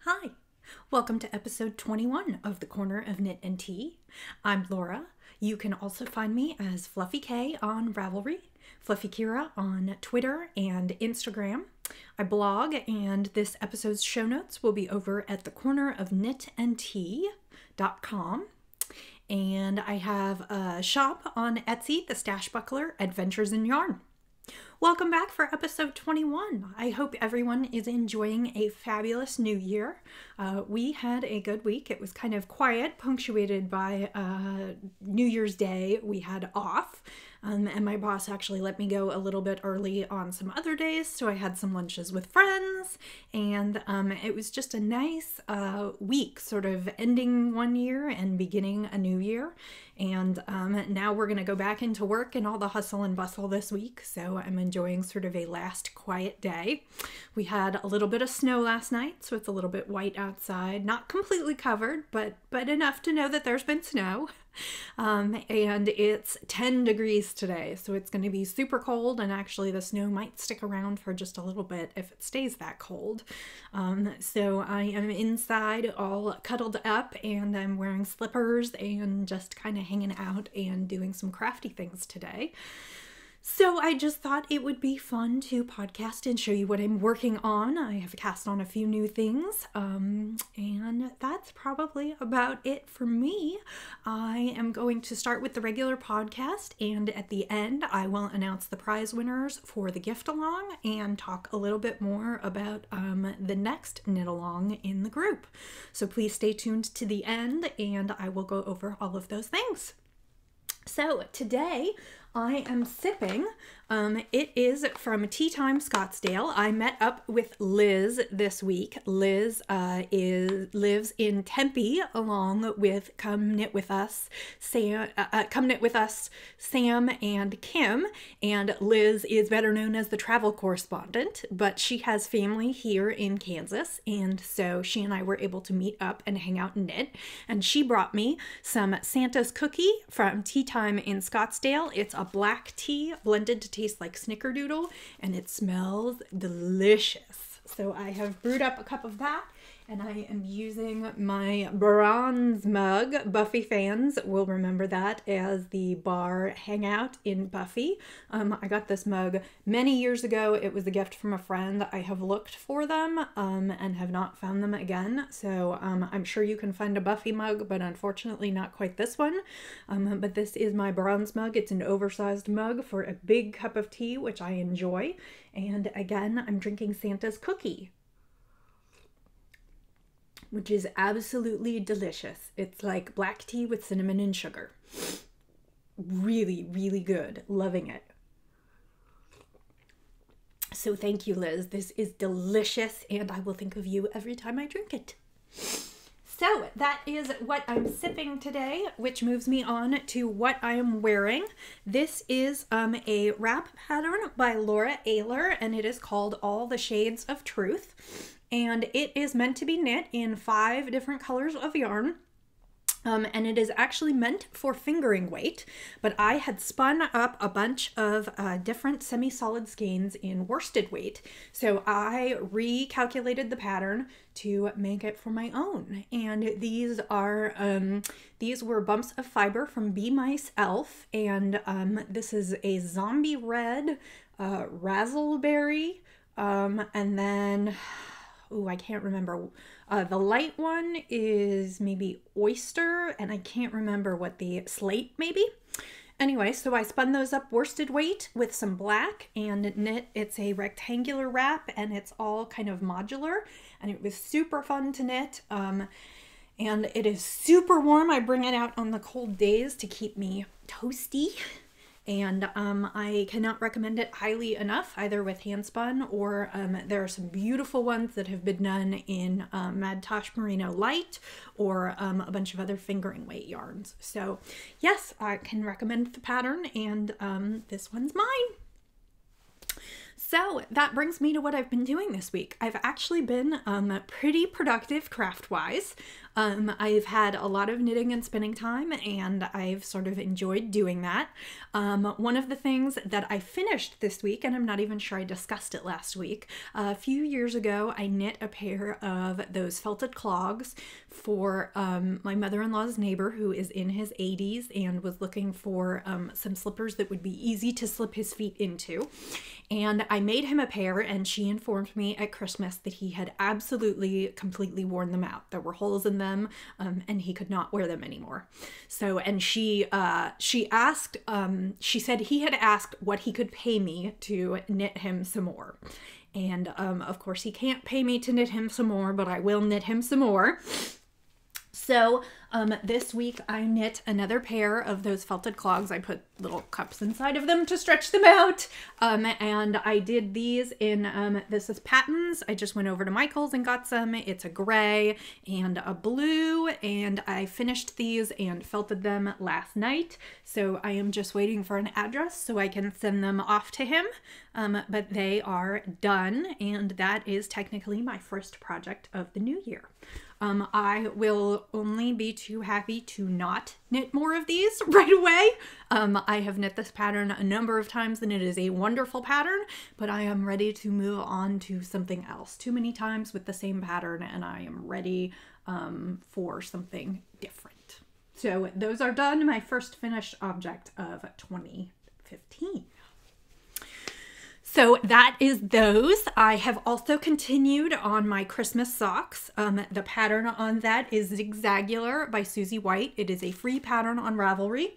Hi, welcome to episode 21 of The Corner of Knit and Tea. I'm Laura. You can also find me as Fluffy K on Ravelry, Fluffy Kira on Twitter and Instagram. I blog, and this episode's show notes will be over at thecornerofknitandtea.com. And I have a shop on Etsy, The Stash Buckler Adventures in Yarn. Welcome back for episode 21. I hope everyone is enjoying a fabulous new year. We had a good week. It was kind of quiet, punctuated by New Year's Day we had off. And my boss actually let me go a little bit early on some other days, so I had some lunches with friends, and it was just a nice week, sort of ending one year and beginning a new year. And now we're going to go back into work and all the hustle and bustle this week, so I'm enjoying sort of a last quiet day. We had a little bit of snow last night, so it's a little bit white outside. Not completely covered, but enough to know that there's been snow. And it's 10 degrees today, so it's going to be super cold, and actually the snow might stick around for just a little bit if it stays that cold. So I am inside all cuddled up, and I'm wearing slippers and just kind of hanging out and doing some crafty things today. So I just thought it would be fun to podcast and show you what I'm working on. I have cast on a few new things, and that's probably about it for me. I am going to start with the regular podcast, and at the end I will announce the prize winners for the gift along and talk a little bit more about the next knit along in the group. So please stay tuned to the end, and I will go over all of those things. So today I am sipping, it is from Tea Time Scottsdale. I met up with Liz this week. Liz lives in Tempe along with Come Knit With Us, Sam and Kim, and Liz is better known as the travel correspondent, but she has family here in Kansas, and so she and I were able to meet up and hang out and knit, and she brought me some Santa's cookie from Tea Time in Scottsdale. It's a black tea blended to taste like snickerdoodle, and it smells delicious. So I have brewed up a cup of that, and I am using my bronze mug. Buffy fans will remember that as the bar hangout in Buffy. I got this mug many years ago. It was a gift from a friend. I have looked for them and have not found them again. So I'm sure you can find a Buffy mug, but unfortunately not quite this one. But this is my bronze mug. It's an oversized mug for a big cup of tea, which I enjoy. And again, I'm drinking Santa's cookie, which is absolutely delicious. It's like black tea with cinnamon and sugar. Really, really good. Loving it. So thank you, Liz. This is delicious, and I will think of you every time I drink it. So that is what I'm sipping today, which moves me on to what I am wearing. This is a wrap pattern by Laura Ayler, and it is called All the Shades of Truth. And it is meant to be knit in 5 different colors of yarn. And it is actually meant for fingering weight, but I had spun up a bunch of different semi-solid skeins in worsted weight, so I recalculated the pattern to make it for my own. And these were bumps of fiber from Bee Mice Elf, and this is a zombie red razzleberry, and then I can't remember. The light one is maybe oyster, and I can't remember what the slate maybe. Anyway, so I spun those up worsted weight with some black and knit. It's a rectangular wrap, and it's all kind of modular, and it was super fun to knit. And it is super warm. I bring it out on the cold days to keep me toasty. And I cannot recommend it highly enough, either with handspun or there are some beautiful ones that have been done in Mad Tosh Merino Light or a bunch of other fingering weight yarns. So yes, I can recommend the pattern, and this one's mine. So that brings me to what I've been doing this week. I've actually been pretty productive craft-wise. I've had a lot of knitting and spinning time, and I've sort of enjoyed doing that. One of the things that I finished this week, and I'm not even sure I discussed it last week, a few years ago I knit a pair of those felted clogs for my mother-in-law's neighbor who is in his 80s and was looking for some slippers that would be easy to slip his feet into. And I made him a pair, and she informed me at Christmas that he had absolutely completely worn them out. There were holes in them, and he could not wear them anymore. So, and she asked, she said he had asked what he could pay me to knit him some more. And of course he can't pay me to knit him some more, but I will knit him some more. So this week I knit another pair of those felted clogs. I put little cups inside of them to stretch them out. And I did these in, this is Patons. I just went over to Michael's and got some. It's a gray and a blue, and I finished these and felted them last night. So I am just waiting for an address so I can send them off to him. But they are done, and that is technically my first project of the new year. I will only be too happy to not knit more of these right away. I have knit this pattern a number of times, and it is a wonderful pattern, but I am ready to move on to something else. Too many times with the same pattern, and I am ready for something different. So those are done. My first finished object of 2015. So that is those. I have also continued on my Christmas socks. The pattern on that is Zigzagular by Susie White. It is a free pattern on Ravelry.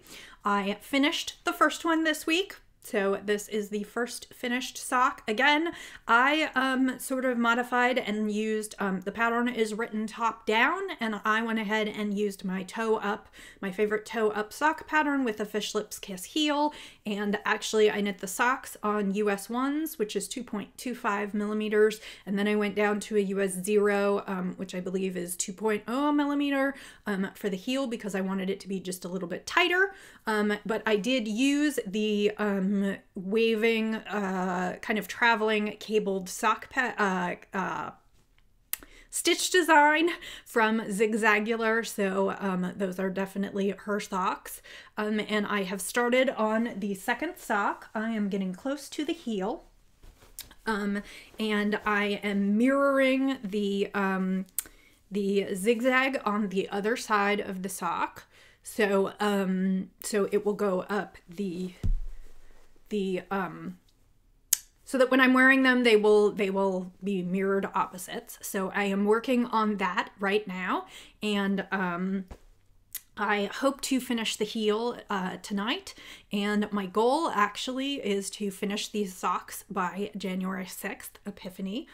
I finished the first one this week. So this is the first finished sock. Again, I sort of modified and used, the pattern is written top down, and I went ahead and used my toe up, my favorite toe up sock pattern with a Fish Lips Kiss heel. And actually I knit the socks on US 1s, which is 2.25 millimeters. And then I went down to a US 0, which I believe is 2.0 millimeter for the heel, because I wanted it to be just a little bit tighter. But I did use the waving, kind of traveling cabled sock stitch design from Zigzagular. So those are definitely her socks. And I have started on the second sock. I am getting close to the heel. And I am mirroring the zigzag on the other side of the sock. So, so it will go up so that when I'm wearing them, they will be mirrored opposites. So I am working on that right now, and I hope to finish the heel tonight, and my goal actually is to finish these socks by January 6th, Epiphany.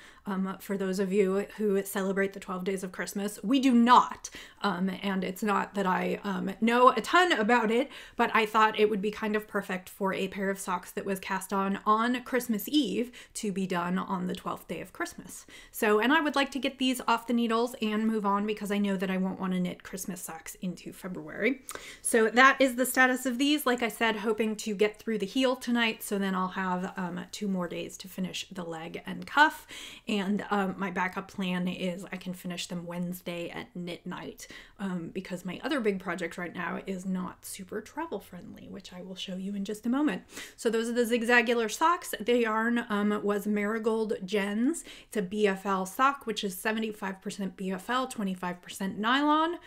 For those of you who celebrate the 12 days of Christmas, we do not, and it's not that I know a ton about it, but I thought it would be kind of perfect for a pair of socks that was cast on Christmas Eve to be done on the 12th day of Christmas. So, and I would like to get these off the needles and move on, because I know that I won't want to knit Christmas socks into February. So that is the status of these. Like I said, hoping to get through the heel tonight, so then I'll have 2 more days to finish the leg and cuff. And my backup plan is I can finish them Wednesday at knit night, because my other big project right now is not super travel friendly, which I will show you in just a moment. So those are the Zigzagular socks. The yarn was Marigold Gens. It's a BFL sock, which is 75% BFL, 25% nylon,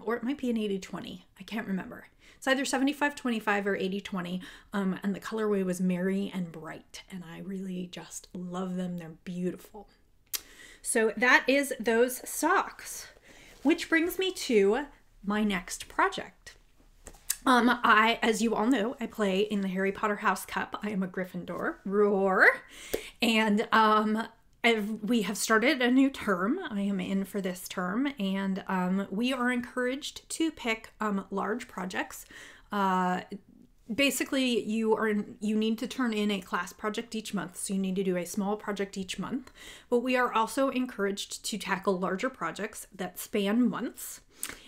or it might be an 80-20. I can't remember. It's either 75-25 or 80-20, and the colorway was Merry and Bright, and I really just love them. They're beautiful. So that is those socks, which brings me to my next project. As you all know, I play in the Harry Potter House Cup. I am a Gryffindor. Roar. And we have started a new term. I am in for this term, and we are encouraged to pick large projects. Basically, you need to turn in a class project each month, so you need to do a small project each month. But we are also encouraged to tackle larger projects that span months.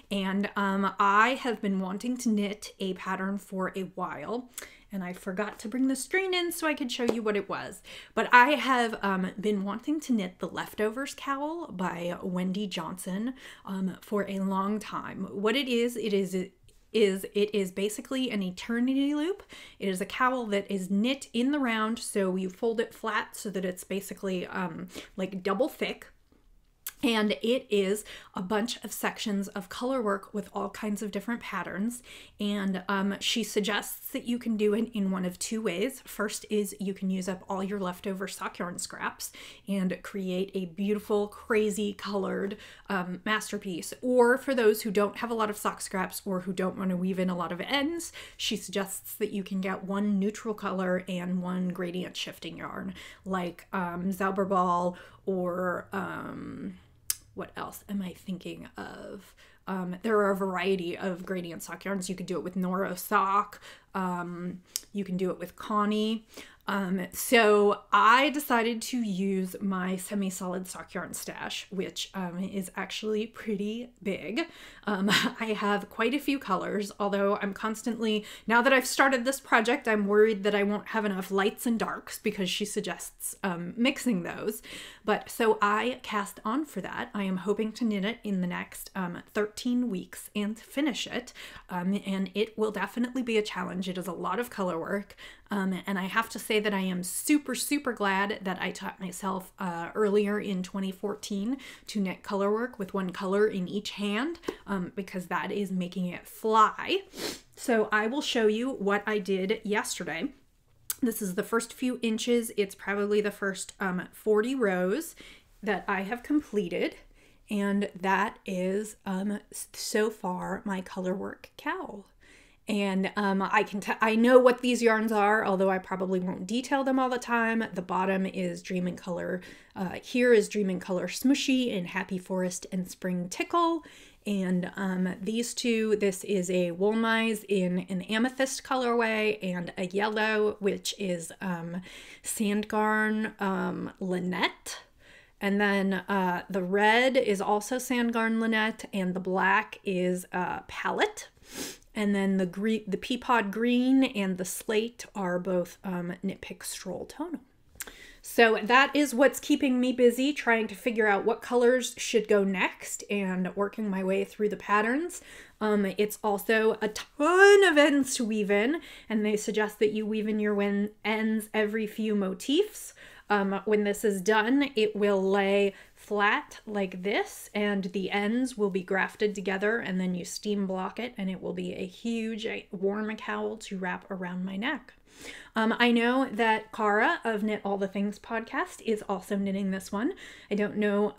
And I have been wanting to knit a pattern for a while. and I forgot to bring the string in so I could show you what it was. But I have been wanting to knit the Leftovers cowl by Wendy Johnson for a long time. What it is basically an eternity loop. It is a cowl that is knit in the round, so you fold it flat so that it's basically like double thick. And it is a bunch of sections of color work with all kinds of different patterns. And she suggests that you can do it in one of two ways. First is you can use up all your leftover sock yarn scraps and create a beautiful, crazy colored masterpiece. Or for those who don't have a lot of sock scraps or who don't want to weave in a lot of ends, she suggests that you can get one neutral color and one gradient shifting yarn, like Zauberball or what else am I thinking of? There are a variety of gradient sock yarns. You could do it with Noro Sock. You can do it with Connie. So I decided to use my semi-solid sock yarn stash, which is actually pretty big. I have quite a few colors, although I'm constantly, now that I've started this project, I'm worried that I won't have enough lights and darks because she suggests mixing those. But so I cast on for that. I am hoping to knit it in the next 13 weeks and finish it. And it will definitely be a challenge. It is a lot of color work. And I have to say that I am super, super glad that I taught myself earlier in 2014 to knit color work with one color in each hand, because that is making it fly. So I will show you what I did yesterday. This is the first few inches. It's probably the first 40 rows that I have completed. And that is so far my color work cowl. And I know what these yarns are, although I probably won't detail them all the time. The bottom is Dream in Color. Here is Dream in Color Smooshy and Happy Forest and Spring Tickle. And these two, this is a Woolmize in an amethyst colorway and a yellow, which is Sandgarn Lynette. And then the red is also Sandgarn Lynette, and the black is Palette. And then the Peapod Green and the Slate are both Knit Pick Stroll Tonal. So that is what's keeping me busy, trying to figure out what colors should go next and working my way through the patterns. It's also a ton of ends to weave in, and they suggest that you weave in your ends every few motifs. When this is done, it will lay flat like this, and the ends will be grafted together, and then you steam block it, and it will be a huge warm cowl to wrap around my neck. I know that Cara of Knit All the Things podcast is also knitting this one. I don't know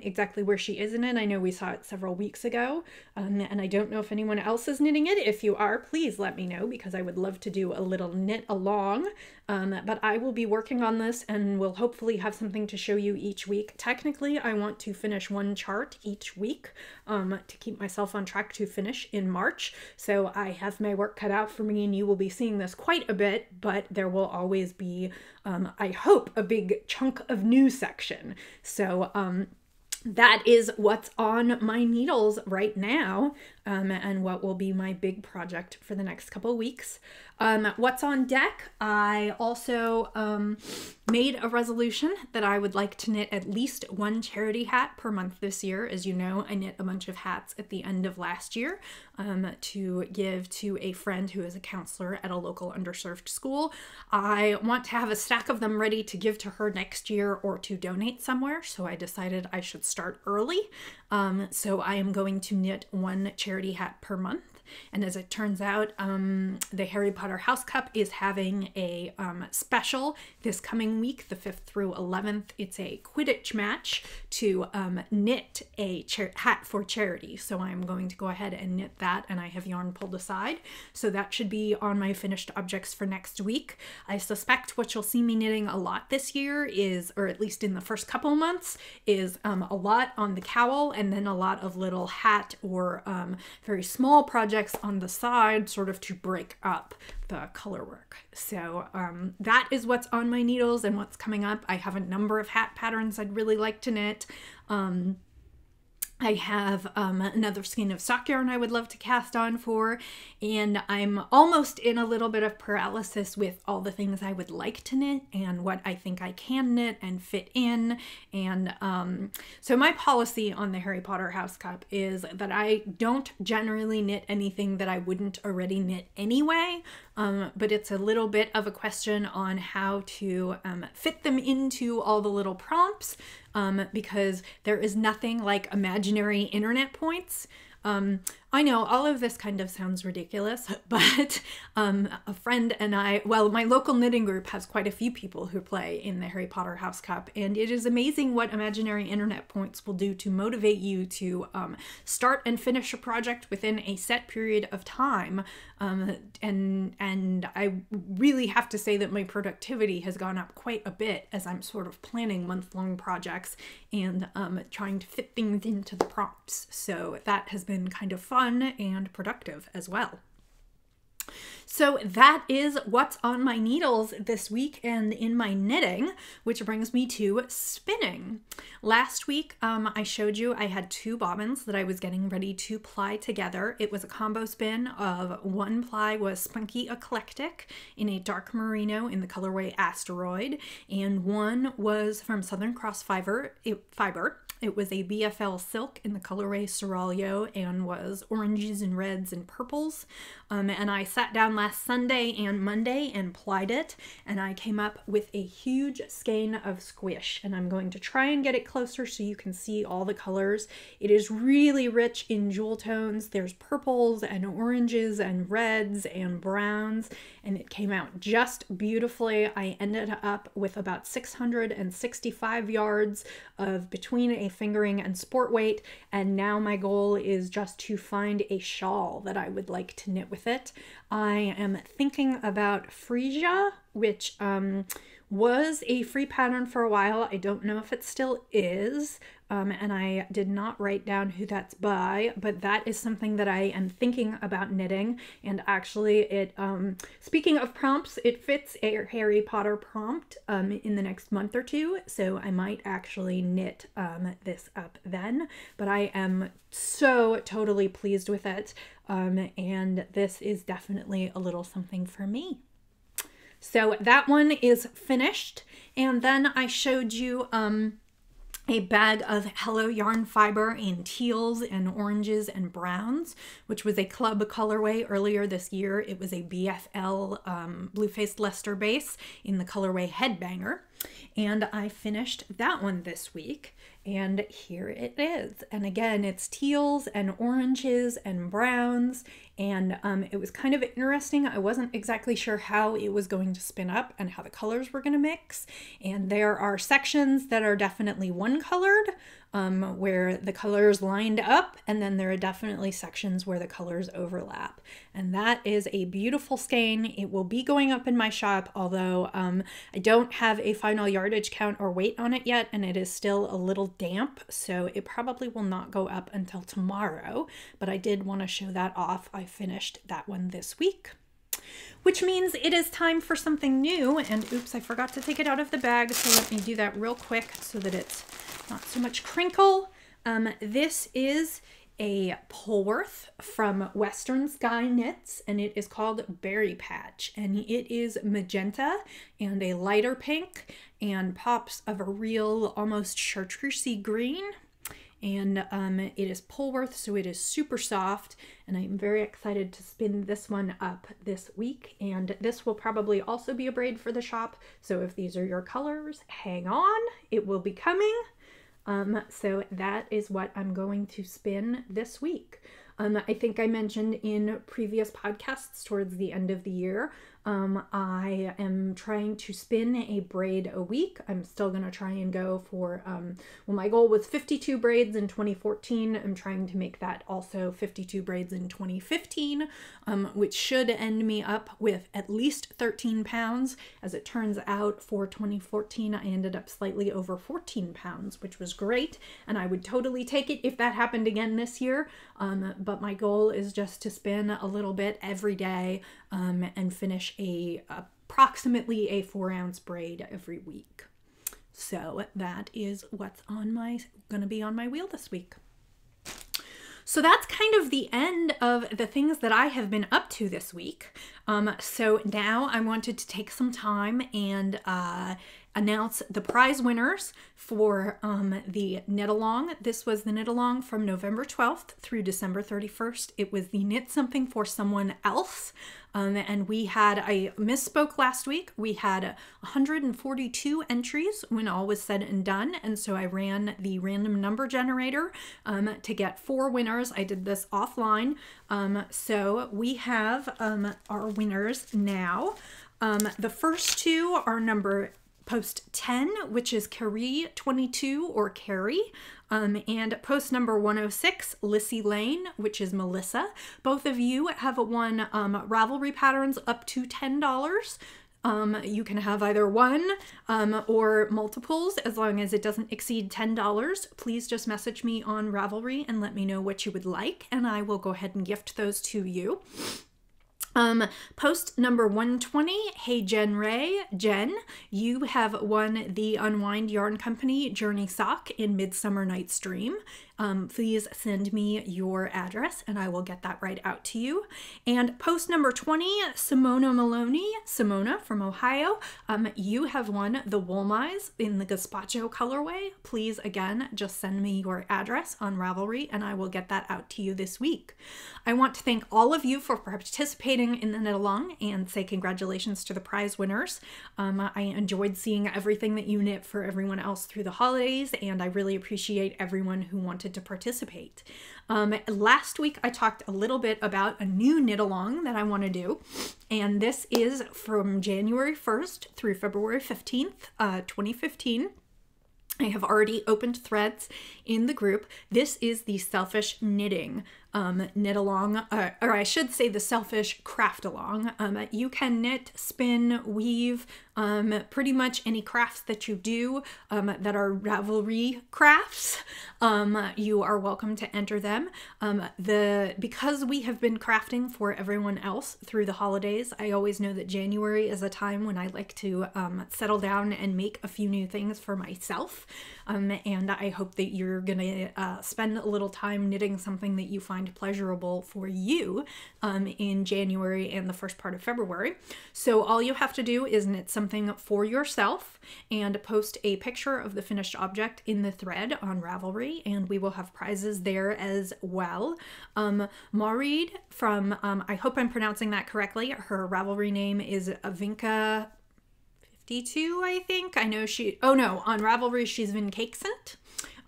exactly where she is in it. I know we saw it several weeks ago, and I don't know if anyone else is knitting it. If you are, please let me know, because I would love to do a little knit along. But I will be working on this and will hopefully have something to show you each week. Technically, I want to finish one chart each week to keep myself on track to finish in March. So I have my work cut out for me, and you will be seeing this quite a bit, but there will always be, I hope, a big chunk of new section. So that is what's on my needles right now, and what will be my big project for the next couple of weeks. What's on deck? I also made a resolution that I would like to knit at least one charity hat per month this year. As you know, I knit a bunch of hats at the end of last year to give to a friend who is a counselor at a local underserved school. I want to have a stack of them ready to give to her next year or to donate somewhere, so I decided I should start early. So I am going to knit one charity hat per month. And as it turns out, the Harry Potter House Cup is having a special this coming week, the 5th through 11th. It's a Quidditch match to knit a hat for charity. So I'm going to go ahead and knit that, and I have yarn pulled aside. So that should be on my finished objects for next week. I suspect what you'll see me knitting a lot this year is, or at least in the first couple months, is a lot on the cowl, and then a lot of little hat or very small projects on the side, sort of to break up the color work. So that is what's on my needles and what's coming up. I have a number of hat patterns I'd really like to knit. I have another skein of stock yarn I would love to cast on for, and I'm almost in a little bit of paralysis with all the things I would like to knit and what I think I can knit and fit in. And so my policy on the Harry Potter House Cup is that I don't generally knit anything that I wouldn't already knit anyway, but it's a little bit of a question on how to fit them into all the little prompts. Because there is nothing like imaginary internet points. I know all of this kind of sounds ridiculous, but a friend and I, well, my local knitting group has quite a few people who play in the Harry Potter House Cup, and it is amazing what imaginary internet points will do to motivate you to start and finish a project within a set period of time. And I really have to say that my productivity has gone up quite a bit as I'm sort of planning month-long projects and trying to fit things into the prompts. So that has been kind of fun and productive as well. So that is what's on my needles this week and in my knitting, which brings me to spinning. Last week, I showed you I had 2 bobbins that I was getting ready to ply together. It was a combo spin of one ply was Spunky Eclectic in a dark merino in the colorway Asteroid, and one was from Southern Cross Fiber. It was a BFL silk in the colorway Seraglio and was oranges and reds and purples. And I sat down last Sunday and Monday and plied it, and I came up with a huge skein of squish, and I'm going to try and get it closer so you can see all the colors. It is really rich in jewel tones. There's purples and oranges and reds and browns, and it came out just beautifully. I ended up with about 665 yards of between a fingering and sport weight, and now my goal is just to find a shawl that I would like to knit with it. I am thinking about Frisia, which was a free pattern for a while. I don't know if it still is, and I did not write down who that's by, but that is something that I am thinking about knitting. And actually it, speaking of prompts, it fits a Harry Potter prompt in the next month or two, so I might actually knit this up then, but I am so totally pleased with it, and this is definitely a little something for me. So that one is finished, and then I showed you a bag of Hello Yarn fiber in teals and oranges and browns, which was a club colorway earlier this year. It was a BFL Blue-Faced Leicester base in the colorway Headbanger, and I finished that one this week, and here it is. And again, it's teals and oranges and browns, and it was kind of interesting. I wasn't exactly sure how it was going to spin up and how the colors were going to mix, and there are sections that are definitely one colored, where the colors lined up, and then there are definitely sections where the colors overlap, and that is a beautiful skein. It will be going up in my shop, although I don't have a final yardage count or weight on it yet, and it is still a little damp, so it probably will not go up until tomorrow, but I did want to show that off. I finished that one this week, which means it is time for something new. And oops, I forgot to take it out of the bag, so let me do that real quick so that it's not so much crinkle. This is a Polworth from Western Sky Knits, and it is called Berry Patch, and it is magenta and a lighter pink and pops of a real almost chartreusey green. And it is Polworth, so it is super soft, and I'm very excited to spin this one up this week. And this will probably also be a braid for the shop, so if these are your colors, hang on, it will be coming. So that is what I'm going to spin this week. I think I mentioned in previous podcasts towards the end of the year, I am trying to spin a braid a week. I'm still going to try and go for, well, my goal was 52 braids in 2014. I'm trying to make that also 52 braids in 2015, which should end me up with at least 13 pounds. As it turns out, for 2014, I ended up slightly over 14 pounds, which was great. And I would totally take it if that happened again this year. But my goal is just to spin a little bit every day, and finish approximately a 4-ounce braid every week. So that is what's on going to be on my wheel this week. So that's kind of the end of the things that I have been up to this week. So now I wanted to take some time and announce the prize winners for the knit along. This was the knit along from November 12th through December 31st. It was the Knit Something for Someone Else. And we had, I misspoke last week, we had 142 entries when all was said and done. And so I ran the random number generator to get 4 winners. I did this offline. So we have our winners now. The first 2 are number post 10, which is Carrie 22 or Carrie, and post number 106, Lissy Lane, which is Melissa. Both of you have won Ravelry patterns up to $10. You can have either one or multiples as long as it doesn't exceed $10. Please just message me on Ravelry and let me know what you would like, and I will go ahead and gift those to you. Post number 120, hey Jen Ray. Jen, you have won the Unwind Yarn Company Journey Sock in Midsummer Night's Dream. Please send me your address and I will get that right out to you. And post number 20, Simona Maloney. Simona from Ohio, you have won the Woolmize in the Gazpacho colorway. Please, again, just send me your address on Ravelry and I will get that out to you this week. I want to thank all of you for participating in the knit along and say congratulations to the prize winners. I enjoyed seeing everything that you knit for everyone else through the holidays, and I really appreciate everyone who wanted to participate. Last week I talked a little bit about a new knit along that I want to do, and this is from January 1st through February 15th, 2015. I have already opened threads in the group. This is the Selfish Knitting knit along, or I should say the Selfish Craft Along. You can knit, spin, weave, pretty much any crafts that you do that are Ravelry crafts. You are welcome to enter them. Because we have been crafting for everyone else through the holidays, I always know that January is a time when I like to settle down and make a few new things for myself. And I hope that you're gonna spend a little time knitting something that you find pleasurable for you in January and the first part of February. So all you have to do is knit something for yourself and post a picture of the finished object in the thread on Ravelry, and we will have prizes there as well. Maurid from, I hope I'm pronouncing that correctly, her Ravelry name is Avinka 52, I think. I know she, oh no, on Ravelry she's Vincakescent.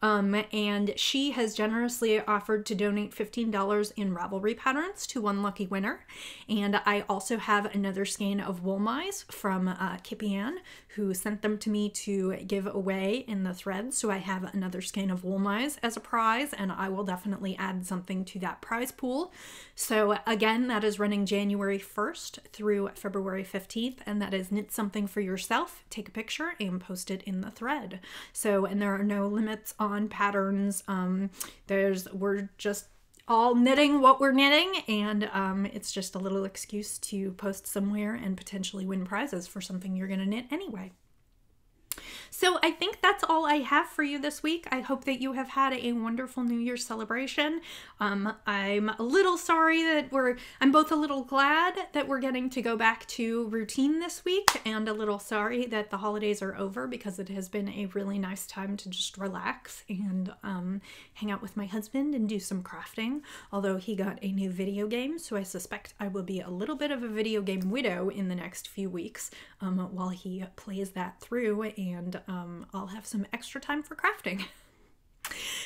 And she has generously offered to donate $15 in Ravelry patterns to one lucky winner. And I also have another skein of Woolmize from Kippy Ann, who sent them to me to give away in the thread. So I have another skein of Woolmize as a prize, and I will definitely add something to that prize pool. So again, that is running January 1st through February 15th, and that is knit something for yourself, take a picture, and post it in the thread. So, and there are no limits on patterns. We're just all knitting what we're knitting, and it's just a little excuse to post somewhere and potentially win prizes for something you're gonna knit anyway. So I think that's all I have for you this week. I hope that you have had a wonderful New Year's celebration. I'm a little sorry that I'm both a little glad that we're getting to go back to routine this week, and a little sorry that the holidays are over, because it has been a really nice time to just relax and hang out with my husband and do some crafting, although he got a new video game, so I suspect I will be a little bit of a video game widow in the next few weeks while he plays that through, and I'll have some extra time for crafting.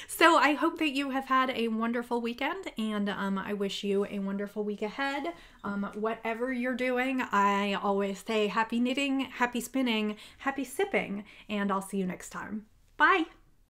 So I hope that you have had a wonderful weekend, and I wish you a wonderful week ahead. Whatever you're doing, I always say happy knitting, happy spinning, happy sipping, and I'll see you next time. Bye!